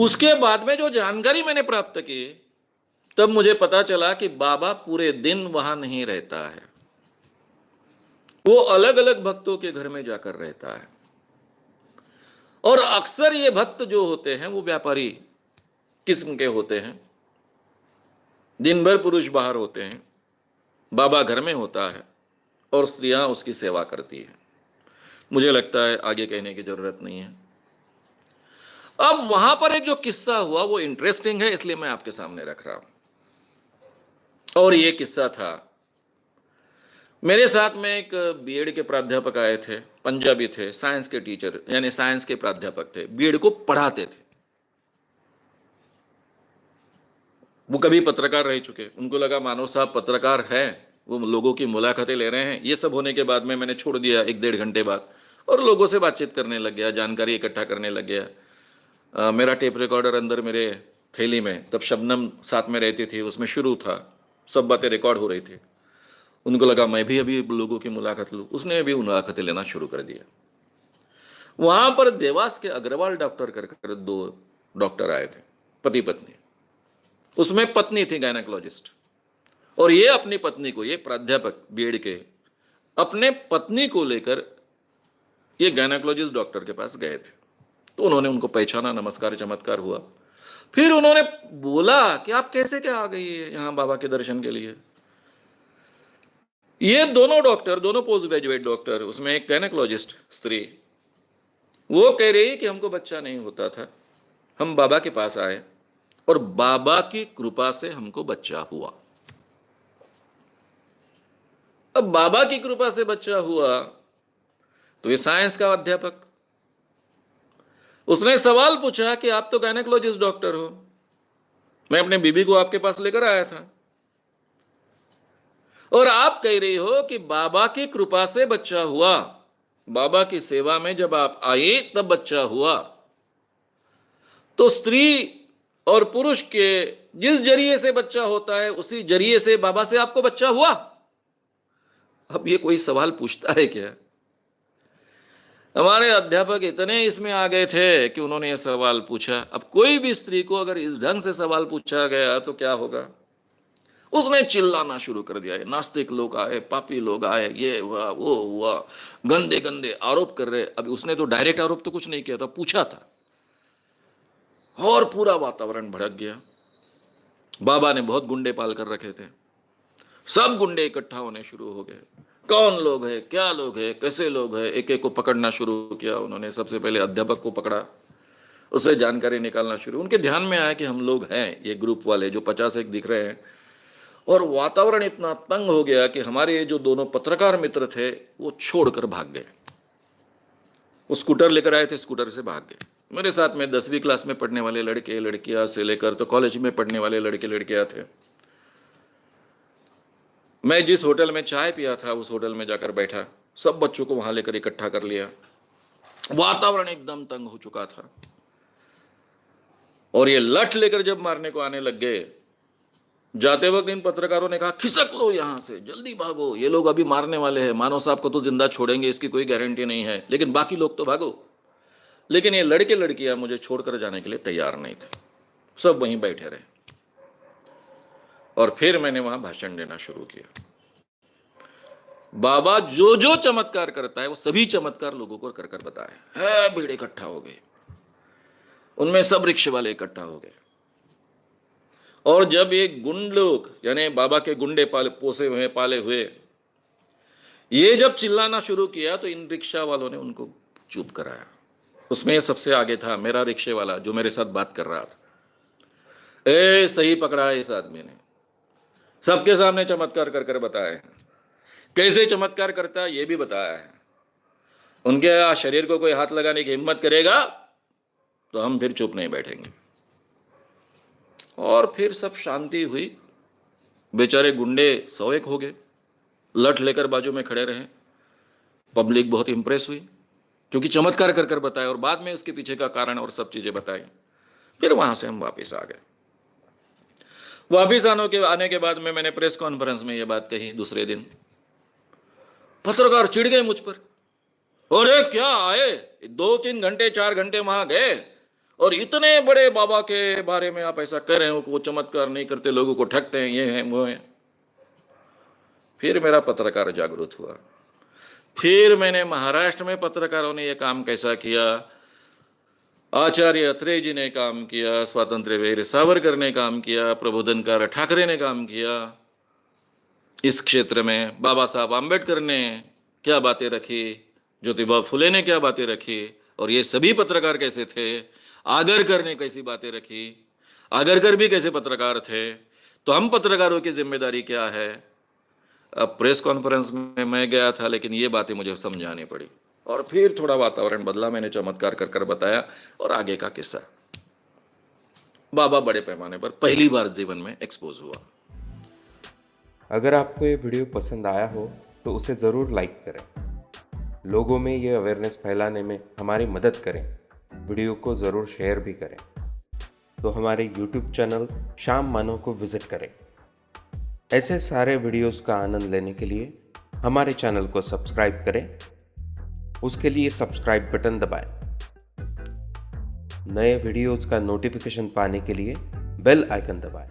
उसके बाद में जो जानकारी मैंने प्राप्त की, तब मुझे पता चला कि बाबा पूरे दिन वहां नहीं रहता है, वो अलग अलग भक्तों के घर में जाकर रहता है। और अक्सर ये भक्त जो होते हैं वो व्यापारी किस्म के होते हैं। दिन भर पुरुष बाहर होते हैं, बाबा घर में होता है और स्त्रियां उसकी सेवा करती हैं। मुझे लगता है आगे कहने की जरूरत नहीं है। अब वहां पर एक जो किस्सा हुआ वो इंटरेस्टिंग है, इसलिए मैं आपके सामने रख रहा हूं। और ये किस्सा था, मेरे साथ में एक बीएड के प्राध्यापक आए थे, पंजाबी थे, साइंस के टीचर यानी साइंस के प्राध्यापक थे, बीएड को पढ़ाते थे। वो कभी पत्रकार रह चुके, उनको लगा मानव साहब पत्रकार हैं, वो लोगों की मुलाकातें ले रहे हैं। ये सब होने के बाद में मैंने छोड़ दिया एक डेढ़ घंटे बाद, और लोगों से बातचीत करने लग गया, जानकारी इकट्ठा करने लग गया। मेरा टेप रिकॉर्डर अंदर मेरे थैली में, तब शबनम साथ में रहती थी, उसमें शुरू था, सब बातें रिकॉर्ड हो रही थी। उनको लगा मैं भी अभी लोगों की मुलाकात लूँ, उसने भी मुलाकातें लेना शुरू कर दिया। वहां पर देवास के अग्रवाल डॉक्टर कर दो डॉक्टर आए थे, पति पत्नी। उसमें पत्नी थी गायनेकोलॉजिस्ट, और ये अपनी पत्नी को, ये प्राध्यापक बीएड के अपने पत्नी को लेकर ये गायनेकोलॉजिस्ट डॉक्टर के पास गए थे। तो उन्होंने उनको पहचाना, नमस्कार चमत्कार हुआ। फिर उन्होंने बोला कि आप कैसे क्या आ गई है यहां बाबा के दर्शन के लिए। ये दोनों डॉक्टर, दोनों पोस्ट ग्रेजुएट डॉक्टर, उसमें एक गायनेकोलॉजिस्ट स्त्री, वो कह रही कि हमको बच्चा नहीं होता था, हम बाबा के पास आए और बाबा की कृपा से हमको बच्चा हुआ। अब बाबा की कृपा से बच्चा हुआ तो ये साइंस का अध्यापक, उसने सवाल पूछा कि आप तो गायनेकोलॉजिस्ट डॉक्टर हो, मैं अपने बीबी को आपके पास लेकर आया था और आप कह रही हो कि बाबा की कृपा से बच्चा हुआ, बाबा की सेवा में जब आप आए तब बच्चा हुआ। तो स्त्री और पुरुष के जिस जरिए से बच्चा होता है उसी जरिए से बाबा से आपको बच्चा हुआ। अब ये कोई सवाल पूछता है क्या? हमारे अध्यापक इतने इसमें आ गए थे कि उन्होंने ये सवाल पूछा। अब कोई भी स्त्री को अगर इस ढंग से सवाल पूछा गया तो क्या होगा? उसने चिल्लाना शुरू कर दिया, नास्तिक लोग आए, पापी लोग आए, ये हुआ वो हुआ, गंदे गंदे आरोप कर रहे। अभी उसने तो डायरेक्ट आरोप तो कुछ नहीं किया था, पूछा था, और पूरा वातावरण भड़क गया। बाबा ने बहुत गुंडे पाल कर रखे थे, सब गुंडे इकट्ठा होने शुरू हो गए। कौन लोग है, क्या लोग है, कैसे लोग है, एक एक को पकड़ना शुरू किया उन्होंने। सबसे पहले अध्यापक को पकड़ा, उससे जानकारी निकालना शुरू। उनके ध्यान में आया कि हम लोग हैं ये ग्रुप वाले जो 50 दिख रहे हैं, और वातावरण इतना तंग हो गया कि हमारे जो दोनों पत्रकार मित्र थे वो छोड़कर भाग गए। वो स्कूटर लेकर आए थे, स्कूटर से भाग गए। मेरे साथ में 10वीं क्लास में पढ़ने वाले लड़के लड़कियां से लेकर तो कॉलेज में पढ़ने वाले लड़के लड़कियां थे। मैं जिस होटल में चाय पिया था उस होटल में जाकर बैठा, सब बच्चों को वहां लेकर इकट्ठा कर लिया। वातावरण एकदम तंग हो चुका था, और ये लठ लेकर जब मारने को आने लग गए, जाते वक्त इन पत्रकारों ने कहा खिसक लो यहां से, जल्दी भागो, ये लोग अभी मारने वाले हैं, मानव साहब को तो जिंदा छोड़ेंगे इसकी कोई गारंटी नहीं है, लेकिन बाकी लोग तो भागो। लेकिन ये लड़के लड़कियां मुझे छोड़कर जाने के लिए तैयार नहीं थे, सब वहीं बैठे रहे। और फिर मैंने वहां भाषण देना शुरू किया। बाबा जो जो चमत्कार करता है वो सभी चमत्कार लोगों को कर कर बताए है। भीड़ इकट्ठा हो गई, उनमें सब रिक्शे वाले इकट्ठा हो गए। और जब ये गुंड लोग यानी बाबा के गुंडे पोसे हुए पाले हुए ये जब चिल्लाना शुरू किया तो इन रिक्शा वालों ने उनको चुप कराया। उसमें सबसे आगे था मेरा रिक्शे वाला जो मेरे साथ बात कर रहा था। सही पकड़ा है इस आदमी ने, सबके सामने चमत्कार कर कर बताया है, कैसे चमत्कार करता है ये भी बताया है। उनके शरीर को कोई हाथ लगाने की हिम्मत करेगा तो हम फिर चुप नहीं बैठेंगे। और फिर सब शांति हुई। बेचारे गुंडे 100 हो गए, लठ लेकर बाजू में खड़े रहे। पब्लिक बहुत इंप्रेस हुई क्योंकि चमत्कार कर कर बताया, और बाद में उसके पीछे का कारण और सब चीजें बताई। फिर वहां से हम वापस आ गए। वापिस आने के बाद में मैंने प्रेस कॉन्फ्रेंस में ये बात कही। दूसरे दिन पत्रकार चिढ़ गए मुझ पर, अरे क्या आए, 2-3 घंटे 4 घंटे वहां गए और इतने बड़े बाबा के बारे में आप ऐसा कह रहे हो कि वो चमत्कार नहीं करते, लोगों को ठगते हैं, ये हैं वो हैं। फिर मेरा पत्रकार जागरूक हुआ। फिर मैंने महाराष्ट्र में पत्रकारों ने यह काम कैसा किया, आचार्य अत्रेय जी ने काम किया, स्वातंत्र्य वीर सावरकर ने काम किया, प्रबोधनकार ठाकरे ने काम किया, इस क्षेत्र में बाबा साहब आम्बेडकर ने क्या बातें रखी, ज्योतिबा फुले ने क्या बातें रखी, और ये सभी पत्रकार कैसे थे, आगरकर ने कैसी बातें रखी, आगरकर भी कैसे पत्रकार थे। तो हम पत्रकारों की जिम्मेदारी क्या है। अब प्रेस कॉन्फ्रेंस में मैं गया था, लेकिन ये बातें मुझे समझानी पड़ी, और फिर थोड़ा वातावरण बदला, मैंने चमत्कार कर कर बताया, और आगे का किस्सा। बाबा बड़े पैमाने पर पहली बार जीवन में एक्सपोज हुआ। अगर आपको ये वीडियो पसंद आया हो तो उसे ज़रूर लाइक करें, लोगों में ये अवेयरनेस फैलाने में हमारी मदद करें, वीडियो को ज़रूर शेयर भी करें। तो हमारे YouTube चैनल श्याम मानव को विज़िट करें। ऐसे सारे वीडियोस का आनंद लेने के लिए हमारे चैनल को सब्सक्राइब करें, उसके लिए सब्सक्राइब बटन दबाएं। नए वीडियोस का नोटिफिकेशन पाने के लिए बेल आइकन दबाएं।